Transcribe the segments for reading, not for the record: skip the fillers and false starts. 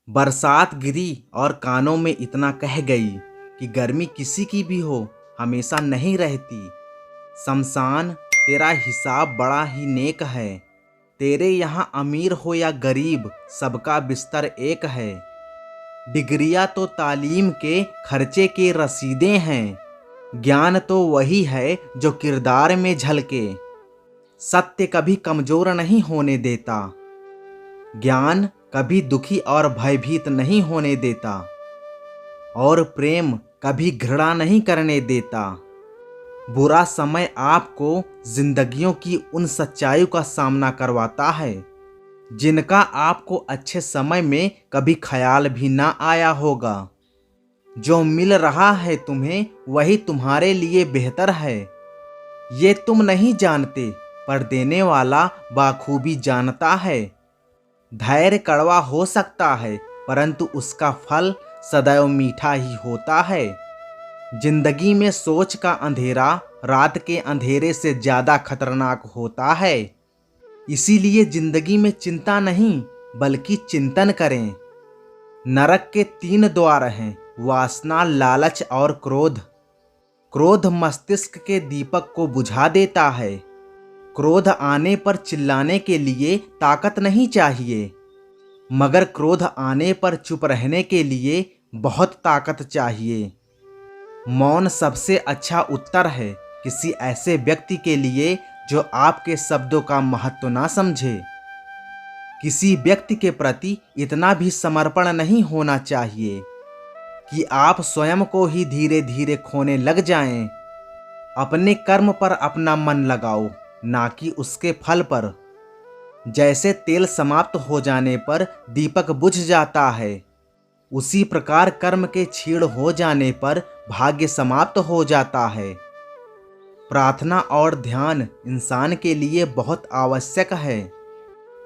बरसात गिरी और कानों में इतना कह गई कि गर्मी किसी की भी हो हमेशा नहीं रहती। शमशान तेरा हिसाब बड़ा ही नेक है। तेरे यहाँ अमीर हो या गरीब सबका बिस्तर एक है। डिग्रियाँ तो तालीम के खर्चे के रसीदें हैं। ज्ञान तो वही है जो किरदार में झलके। सत्य कभी कमजोर नहीं होने देता। ज्ञान कभी दुखी और भयभीत नहीं होने देता। और प्रेम कभी घृणा नहीं करने देता। बुरा समय आपको जिंदगियों की उन सच्चाइयों का सामना करवाता है जिनका आपको अच्छे समय में कभी ख्याल भी ना आया होगा। जो मिल रहा है तुम्हें वही तुम्हारे लिए बेहतर है। ये तुम नहीं जानते पर देने वाला बाखूबी जानता है। धैर्य कड़वा हो सकता है परंतु उसका फल सदैव मीठा ही होता है। जिंदगी में सोच का अंधेरा रात के अंधेरे से ज्यादा खतरनाक होता है। इसीलिए जिंदगी में चिंता नहीं बल्कि चिंतन करें। नरक के 3 द्वार हैं, वासना, लालच और क्रोध। क्रोध मस्तिष्क के दीपक को बुझा देता है। क्रोध आने पर चिल्लाने के लिए ताकत नहीं चाहिए, मगर क्रोध आने पर चुप रहने के लिए बहुत ताकत चाहिए। मौन सबसे अच्छा उत्तर है किसी ऐसे व्यक्ति के लिए जो आपके शब्दों का महत्व ना समझे। किसी व्यक्ति के प्रति इतना भी समर्पण नहीं होना चाहिए कि आप स्वयं को ही धीरे धीरे खोने लग जाएं। अपने कर्म पर अपना मन लगाओ, ना कि उसके फल पर। जैसे तेल समाप्त हो जाने पर दीपक बुझ जाता है, उसी प्रकार कर्म के क्षीण हो जाने पर भाग्य समाप्त हो जाता है। प्रार्थना और ध्यान इंसान के लिए बहुत आवश्यक है।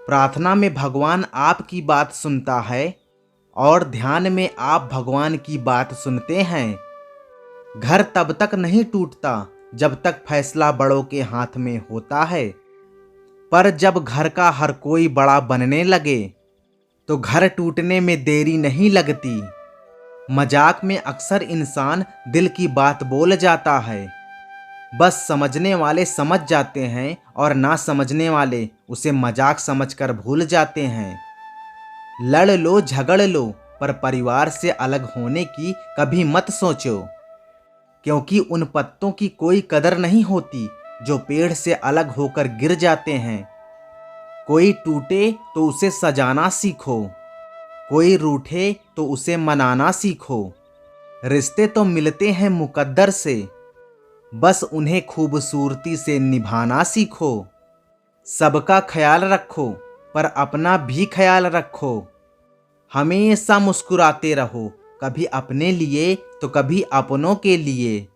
प्रार्थना में भगवान आपकी बात सुनता है और ध्यान में आप भगवान की बात सुनते हैं। घर तब तक नहीं टूटता जब तक फैसला बड़ों के हाथ में होता है, पर जब घर का हर कोई बड़ा बनने लगे तो घर टूटने में देरी नहीं लगती। मजाक में अक्सर इंसान दिल की बात बोल जाता है। बस समझने वाले समझ जाते हैं और ना समझने वाले उसे मजाक समझकर भूल जाते हैं। लड़ लो झगड़ लो पर परिवार से अलग होने की कभी मत सोचो, क्योंकि उन पत्तों की कोई कदर नहीं होती जो पेड़ से अलग होकर गिर जाते हैं। कोई टूटे तो उसे सजाना सीखो, कोई रूठे तो उसे मनाना सीखो। रिश्ते तो मिलते हैं मुकद्दर से, बस उन्हें खूबसूरती से निभाना सीखो। सबका ख्याल रखो पर अपना भी ख्याल रखो। हमेशा मुस्कुराते रहो, कभी अपने लिए तो कभी अपनों के लिए।